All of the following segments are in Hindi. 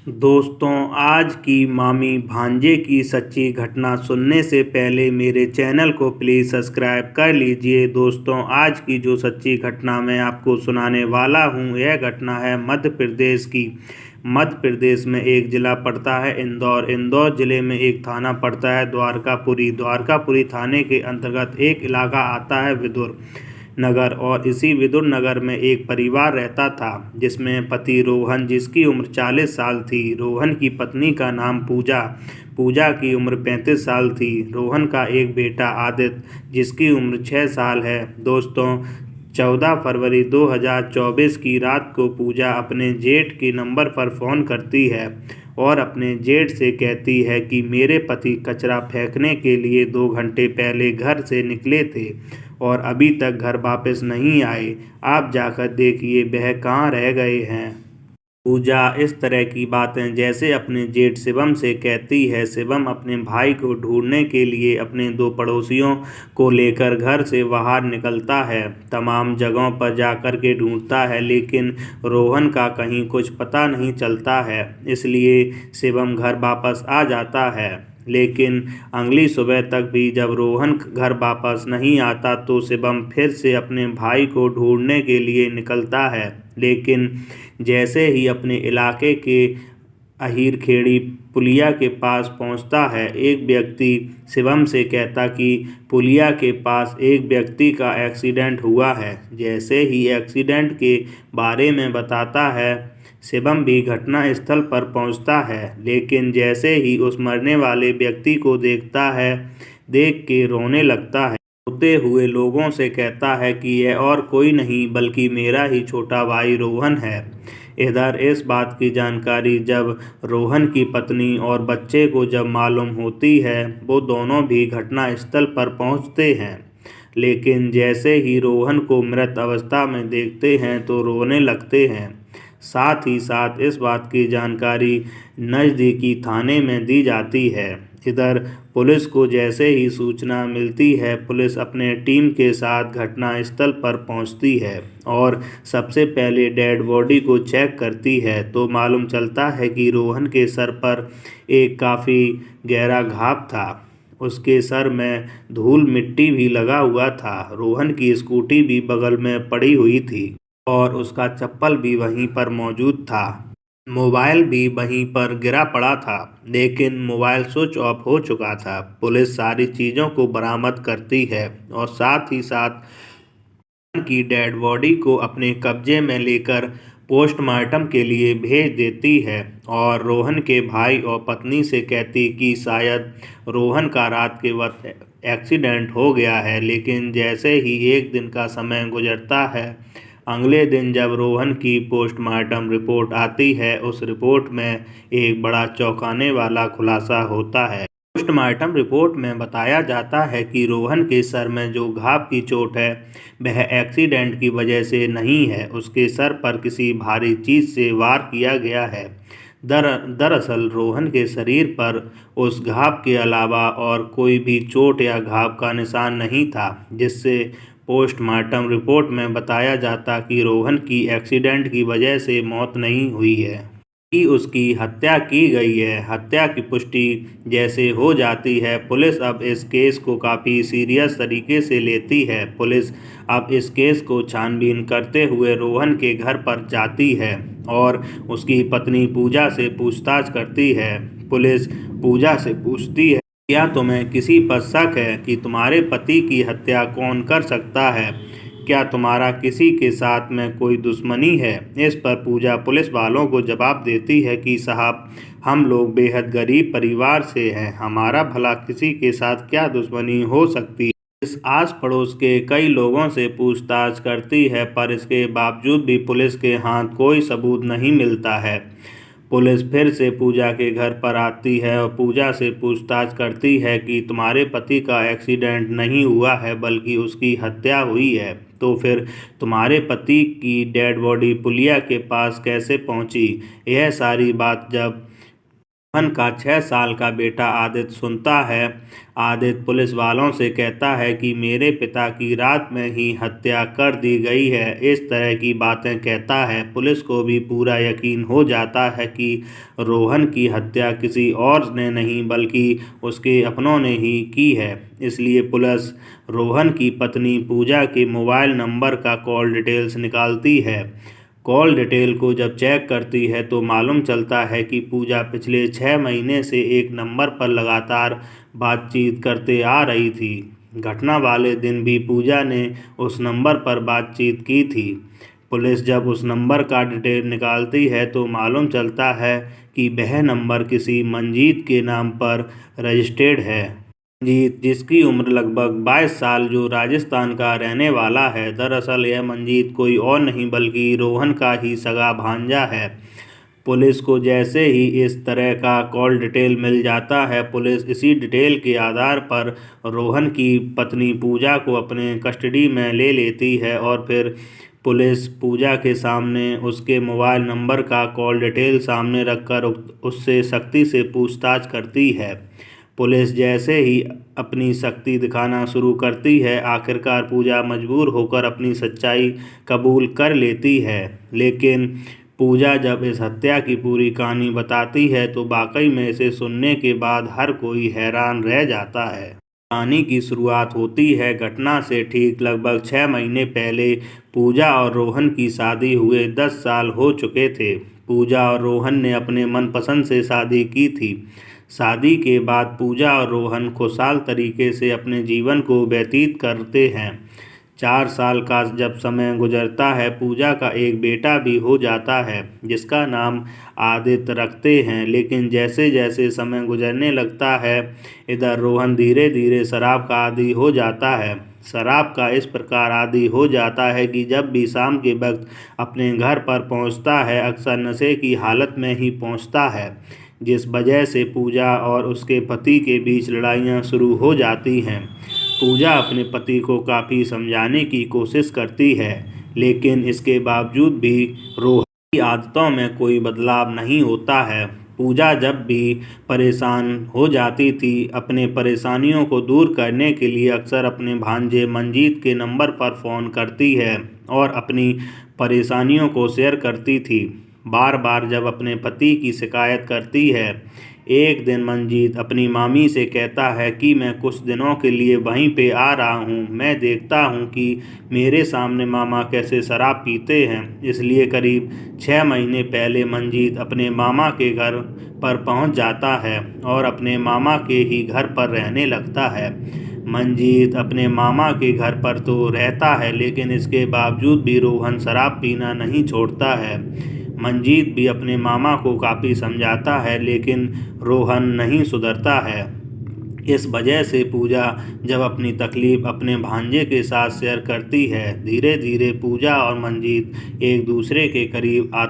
दोस्तों, आज की मामी भांजे की सच्ची घटना सुनने से पहले मेरे चैनल को प्लीज़ सब्सक्राइब कर लीजिए। दोस्तों, आज की जो सच्ची घटना मैं आपको सुनाने वाला हूँ, यह घटना है मध्य प्रदेश की। मध्य प्रदेश में एक ज़िला पड़ता है इंदौर। इंदौर ज़िले में एक थाना पड़ता है द्वारकापुरी। द्वारकापुरी थाने के अंतर्गत एक इलाका आता है विदुर नगर, और इसी विदुर नगर में एक परिवार रहता था जिसमें पति रोहन, जिसकी उम्र 40 साल थी। रोहन की पत्नी का नाम पूजा। पूजा की उम्र 35 साल थी। रोहन का एक बेटा आदित्य, जिसकी उम्र 6 साल है। दोस्तों, 14 फरवरी 2024 की रात को पूजा अपने जेठ के नंबर पर फ़ोन करती है और अपने जेठ से कहती है कि मेरे पति कचरा फेंकने के लिए 2 घंटे पहले घर से निकले थे और अभी तक घर वापस नहीं आए। आप जाकर देखिए वह कहाँ रह गए हैं। पूजा इस तरह की बातें जैसे अपने जेठ शिवम से कहती है। शिवम अपने भाई को ढूंढने के लिए अपने 2 पड़ोसियों को लेकर घर से बाहर निकलता है। तमाम जगहों पर जाकर के ढूंढता है, लेकिन रोहन का कहीं कुछ पता नहीं चलता है। इसलिए शिवम घर वापस आ जाता है, लेकिन अगली सुबह तक भी जब रोहन घर वापस नहीं आता तो शिवम फिर से अपने भाई को ढूंढने के लिए निकलता है। लेकिन जैसे ही अपने इलाके के अहीर खेड़ी पुलिया के पास पहुंचता है, एक व्यक्ति शिवम से कहता कि पुलिया के पास एक व्यक्ति का एक्सीडेंट हुआ है। जैसे ही एक्सीडेंट के बारे में बताता है, शिवम भी घटना स्थल पर पहुंचता है, लेकिन जैसे ही उस मरने वाले व्यक्ति को देखता है, देख के रोने लगता है। रोते हुए लोगों से कहता है कि यह और कोई नहीं बल्कि मेरा ही छोटा भाई रोहन है। इधर इस बात की जानकारी जब रोहन की पत्नी और बच्चे को जब मालूम होती है, वो दोनों भी घटना स्थल पर पहुंचते हैं। लेकिन जैसे ही रोहन को मृत अवस्था में देखते हैं तो रोने लगते हैं। साथ ही साथ इस बात की जानकारी नज़दीकी थाने में दी जाती है। इधर पुलिस को जैसे ही सूचना मिलती है, पुलिस अपने टीम के साथ घटनास्थल पर पहुंचती है और सबसे पहले डेड बॉडी को चेक करती है तो मालूम चलता है कि रोहन के सर पर एक काफ़ी गहरा घाव था। उसके सर में धूल मिट्टी भी लगा हुआ था। रोहन की स्कूटी भी बगल में पड़ी हुई थी और उसका चप्पल भी वहीं पर मौजूद था। मोबाइल भी वहीं पर गिरा पड़ा था, लेकिन मोबाइल स्विच ऑफ हो चुका था। पुलिस सारी चीज़ों को बरामद करती है और साथ ही साथ की डेड बॉडी को अपने कब्जे में लेकर पोस्टमार्टम के लिए भेज देती है और रोहन के भाई और पत्नी से कहती कि शायद रोहन का रात के वक्त एक्सीडेंट हो गया है। लेकिन जैसे ही एक दिन का समय गुजरता है, अगले दिन जब रोहन की पोस्टमार्टम रिपोर्ट आती है, उस रिपोर्ट में एक बड़ा चौंकाने वाला खुलासा होता है। पोस्टमार्टम रिपोर्ट में बताया जाता है कि रोहन के सर में जो घाव की चोट है, वह एक्सीडेंट की वजह से नहीं है। उसके सर पर किसी भारी चीज़ से वार किया गया है। दरअसल रोहन के शरीर पर उस घाव के अलावा और कोई भी चोट या घाव का निशान नहीं था, जिससे पोस्टमार्टम रिपोर्ट में बताया जाता कि रोहन की एक्सीडेंट की वजह से मौत नहीं हुई है, कि उसकी हत्या की गई है। हत्या की पुष्टि जैसे हो जाती है, पुलिस अब इस केस को काफ़ी सीरियस तरीके से लेती है। पुलिस अब इस केस को छानबीन करते हुए रोहन के घर पर जाती है और उसकी पत्नी पूजा से पूछताछ करती है। पुलिस पूजा से पूछती है, क्या तुम्हें किसी पर शक है कि तुम्हारे पति की हत्या कौन कर सकता है? क्या तुम्हारा किसी के साथ में कोई दुश्मनी है? इस पर पूजा पुलिस वालों को जवाब देती है कि साहब, हम लोग बेहद गरीब परिवार से हैं, हमारा भला किसी के साथ क्या दुश्मनी हो सकती है। इस आस पड़ोस के कई लोगों से पूछताछ करती है, पर इसके बावजूद भी पुलिस के हाथ कोई सबूत नहीं मिलता है। पुलिस फिर से पूजा के घर पर आती है और पूजा से पूछताछ करती है कि तुम्हारे पति का एक्सीडेंट नहीं हुआ है बल्कि उसकी हत्या हुई है, तो फिर तुम्हारे पति की डेड बॉडी पुलिया के पास कैसे पहुंची? यह सारी बात जब रोहन का 6 साल का बेटा आदित्य सुनता है। आदित्य पुलिस वालों से कहता है कि मेरे पिता की रात में ही हत्या कर दी गई है। इस तरह की बातें कहता है। पुलिस को भी पूरा यकीन हो जाता है कि रोहन की हत्या किसी और ने नहीं बल्कि उसके अपनों ने ही की है। इसलिए पुलिस रोहन की पत्नी पूजा के मोबाइल नंबर का कॉल डिटेल्स निकालती है। कॉल डिटेल को जब चेक करती है तो मालूम चलता है कि पूजा पिछले 6 महीने से एक नंबर पर लगातार बातचीत करते आ रही थी। घटना वाले दिन भी पूजा ने उस नंबर पर बातचीत की थी। पुलिस जब उस नंबर का डिटेल निकालती है तो मालूम चलता है कि वह नंबर किसी मंजीत के नाम पर रजिस्टर्ड है। मंजीत, जिसकी उम्र लगभग 22 साल, जो राजस्थान का रहने वाला है। दरअसल यह मंजीत कोई और नहीं बल्कि रोहन का ही सगा भांजा है। पुलिस को जैसे ही इस तरह का कॉल डिटेल मिल जाता है, पुलिस इसी डिटेल के आधार पर रोहन की पत्नी पूजा को अपने कस्टडी में ले लेती है और फिर पुलिस पूजा के सामने उसके मोबाइल नंबर का कॉल डिटेल सामने रखकर उससे सख्ती से पूछताछ करती है। पुलिस जैसे ही अपनी सख्ती दिखाना शुरू करती है, आखिरकार पूजा मजबूर होकर अपनी सच्चाई कबूल कर लेती है। लेकिन पूजा जब इस हत्या की पूरी कहानी बताती है तो वाकई में इसे सुनने के बाद हर कोई हैरान रह जाता है। कहानी की शुरुआत होती है घटना से ठीक लगभग 6 महीने पहले। पूजा और रोहन की शादी हुए 10 साल हो चुके थे। पूजा और रोहन ने अपने मनपसंद से शादी की थी। शादी के बाद पूजा और रोहन खुशहाल तरीके से अपने जीवन को व्यतीत करते हैं। 4 साल का जब समय गुजरता है, पूजा का एक बेटा भी हो जाता है जिसका नाम आदित्य रखते हैं। लेकिन जैसे जैसे समय गुजरने लगता है, इधर रोहन धीरे धीरे शराब का आदी हो जाता है। शराब का इस प्रकार आदी हो जाता है कि जब भी शाम के वक्त अपने घर पर पहुंचता है, अक्सर नशे की हालत में ही पहुंचता है, जिस वजह से पूजा और उसके पति के बीच लड़ाइयाँ शुरू हो जाती हैं। पूजा अपने पति को काफ़ी समझाने की कोशिश करती है, लेकिन इसके बावजूद भी रोहन की आदतों में कोई बदलाव नहीं होता है। पूजा जब भी परेशान हो जाती थी, अपने परेशानियों को दूर करने के लिए अक्सर अपने भांजे मंजीत के नंबर पर फ़ोन करती है और अपनी परेशानियों को शेयर करती थी। बार बार जब अपने पति की शिकायत करती है। एक दिन मंजीत अपनी मामी से कहता है कि मैं कुछ दिनों के लिए वहीं पे आ रहा हूँ। मैं देखता हूँ कि मेरे सामने मामा कैसे शराब पीते हैं। इसलिए करीब 6 महीने पहले मंजीत अपने मामा के घर पर पहुँच जाता है और अपने मामा के ही घर पर रहने लगता है। मंजीत अपने मामा के घर पर तो रहता है, लेकिन इसके बावजूद भी रोहन शराब पीना नहीं छोड़ता है। मंजीत भी अपने मामा को काफ़ी समझाता है, लेकिन रोहन नहीं सुधरता है। इस वजह से पूजा जब अपनी तकलीफ़ अपने भांजे के साथ शेयर करती है, धीरे धीरे पूजा और मंजीत एक दूसरे के करीब आ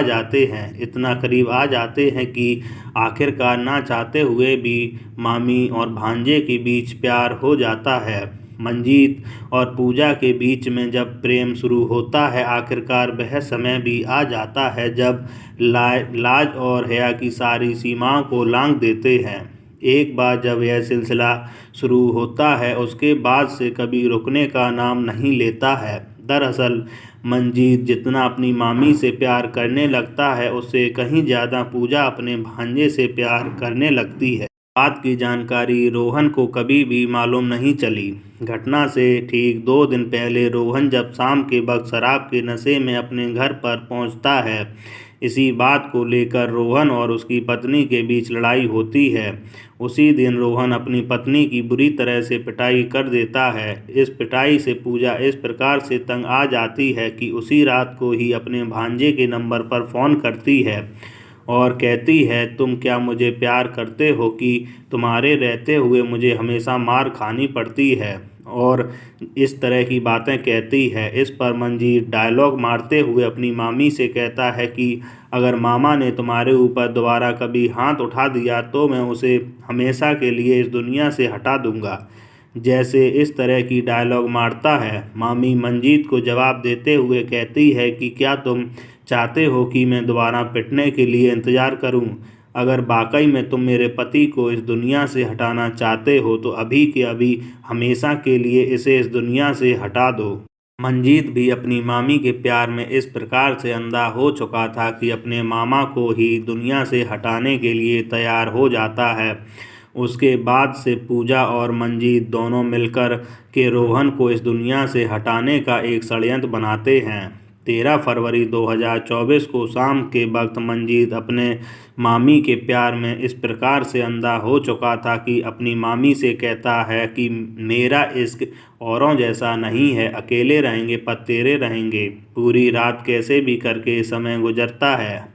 जाते हैं। इतना करीब आ जाते हैं कि आखिरकार ना चाहते हुए भी मामी और भांजे के बीच प्यार हो जाता है। मंजीत और पूजा के बीच में जब प्रेम शुरू होता है, आखिरकार वह समय भी आ जाता है जब लाज और हया की सारी सीमाओं को लांघ देते हैं। एक बार जब यह सिलसिला शुरू होता है, उसके बाद से कभी रुकने का नाम नहीं लेता है। दरअसल मंजीत जितना अपनी मामी से प्यार करने लगता है, उससे कहीं ज़्यादा पूजा अपने भांजे से प्यार करने लगती है। बात की जानकारी रोहन को कभी भी मालूम नहीं चली। घटना से ठीक 2 दिन पहले रोहन जब शाम के वक्त शराब के नशे में अपने घर पर पहुंचता है, इसी बात को लेकर रोहन और उसकी पत्नी के बीच लड़ाई होती है। उसी दिन रोहन अपनी पत्नी की बुरी तरह से पिटाई कर देता है। इस पिटाई से पूजा इस प्रकार से तंग आ जाती है कि उसी रात को ही अपने भांजे के नंबर पर फ़ोन करती है और कहती है, तुम क्या मुझे प्यार करते हो कि तुम्हारे रहते हुए मुझे हमेशा मार खानी पड़ती है, और इस तरह की बातें कहती है। इस पर मंजीत डायलॉग मारते हुए अपनी मामी से कहता है कि अगर मामा ने तुम्हारे ऊपर दोबारा कभी हाथ उठा दिया तो मैं उसे हमेशा के लिए इस दुनिया से हटा दूंगा। जैसे इस तरह की डायलॉग मारता है, मामी मंजीत को जवाब देते हुए कहती है कि क्या तुम चाहते हो कि मैं दोबारा पिटने के लिए इंतज़ार करूं? अगर वाकई में तुम मेरे पति को इस दुनिया से हटाना चाहते हो तो अभी के अभी हमेशा के लिए इसे इस दुनिया से हटा दो। मंजीत भी अपनी मामी के प्यार में इस प्रकार से अंधा हो चुका था कि अपने मामा को ही दुनिया से हटाने के लिए तैयार हो जाता है। उसके बाद से पूजा और मंजीत दोनों मिलकर के रोहन को इस दुनिया से हटाने का एक षड्यंत्र बनाते हैं। 13 फरवरी 2024 को शाम के वक्त मंजीत अपने मामी के प्यार में इस प्रकार से अंधा हो चुका था कि अपनी मामी से कहता है कि मेरा इश्क औरों जैसा नहीं है, अकेले रहेंगे पर तेरे रहेंगे। पूरी रात कैसे भी करके समय गुजरता है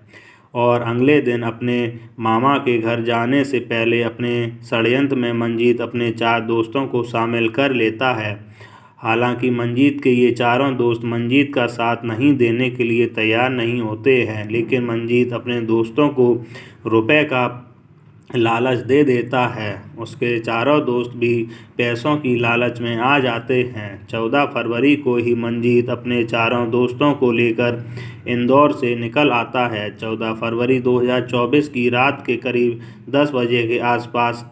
और अगले दिन अपने मामा के घर जाने से पहले अपने षड्यंत्र में मंजीत अपने 4 दोस्तों को शामिल कर लेता है। हालांकि मंजीत के ये चारों दोस्त मंजीत का साथ नहीं देने के लिए तैयार नहीं होते हैं, लेकिन मंजीत अपने दोस्तों को रुपए का लालच दे देता है। उसके चारों दोस्त भी पैसों की लालच में आ जाते हैं। 14 फरवरी को ही मंजीत अपने चारों दोस्तों को लेकर इंदौर से निकल आता है। 14 फरवरी 2024 की रात के करीब 10 बजे के आसपास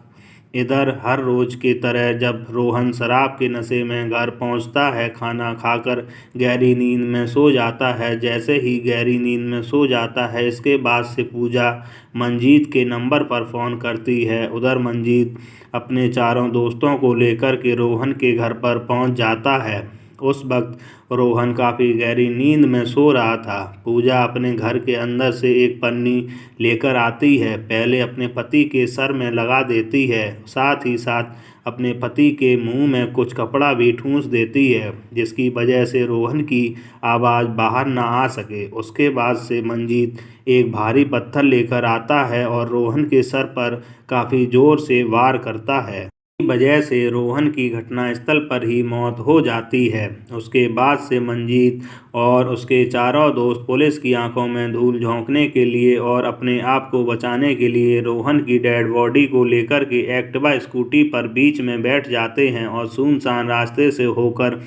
इधर हर रोज की तरह जब रोहन शराब के नशे में घर पहुंचता है, खाना खाकर गहरी नींद में सो जाता है। जैसे ही गहरी नींद में सो जाता है, इसके बाद से पूजा मंजीत के नंबर पर फ़ोन करती है। उधर मंजीत अपने चारों दोस्तों को लेकर के रोहन के घर पर पहुंच जाता है। उस वक्त रोहन काफ़ी गहरी नींद में सो रहा था। पूजा अपने घर के अंदर से एक पन्नी लेकर आती है, पहले अपने पति के सर में लगा देती है, साथ ही साथ अपने पति के मुंह में कुछ कपड़ा भी ठूंस देती है, जिसकी वजह से रोहन की आवाज़ बाहर ना आ सके। उसके बाद से मंजीत एक भारी पत्थर लेकर आता है और रोहन के सर पर काफ़ी ज़ोर से वार करता है। वजह से रोहन की घटनास्थल पर ही मौत हो जाती है। उसके बाद से मंजीत और उसके चारों दोस्त पुलिस की आंखों में धूल झोंकने के लिए और अपने आप को बचाने के लिए रोहन की डेड बॉडी को लेकर के एक्टिवा स्कूटी पर बीच में बैठ जाते हैं और सुनसान रास्ते से होकर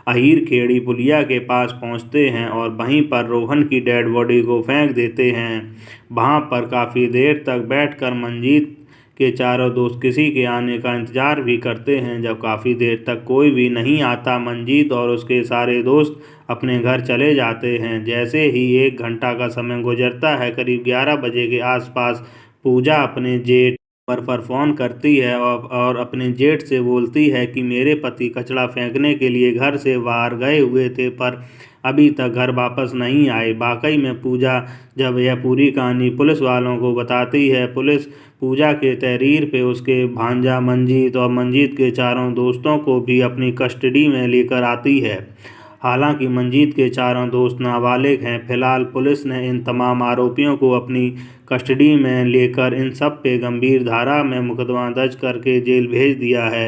अहीर खेड़ी पुलिया के पास पहुंचते हैं और वहीं पर रोहन की डेड बॉडी को फेंक देते हैं। वहां पर काफ़ी देर तक बैठकर मंजीत के चारों दोस्त किसी के आने का इंतज़ार भी करते हैं। जब काफ़ी देर तक कोई भी नहीं आता, मंजीत और उसके सारे दोस्त अपने घर चले जाते हैं। जैसे ही 1 घंटा का समय गुजरता है, करीब 11 बजे के आसपास पूजा अपने जेठ पर फ़ोन करती है और अपने जेठ से बोलती है कि मेरे पति कचरा फेंकने के लिए घर से बाहर गए हुए थे पर अभी तक घर वापस नहीं आए। वाकई में पूजा जब यह पूरी कहानी पुलिस वालों को बताती है, पुलिस पूजा के तहरीर पे उसके भांजा मंजीत और मंजीत के चारों दोस्तों को भी अपनी कस्टडी में लेकर आती है। हालांकि मंजीत के चारों दोस्त नाबालिग हैं। फिलहाल पुलिस ने इन तमाम आरोपियों को अपनी कस्टडी में लेकर इन सब पे गंभीर धारा में मुकदमा दर्ज करके जेल भेज दिया है।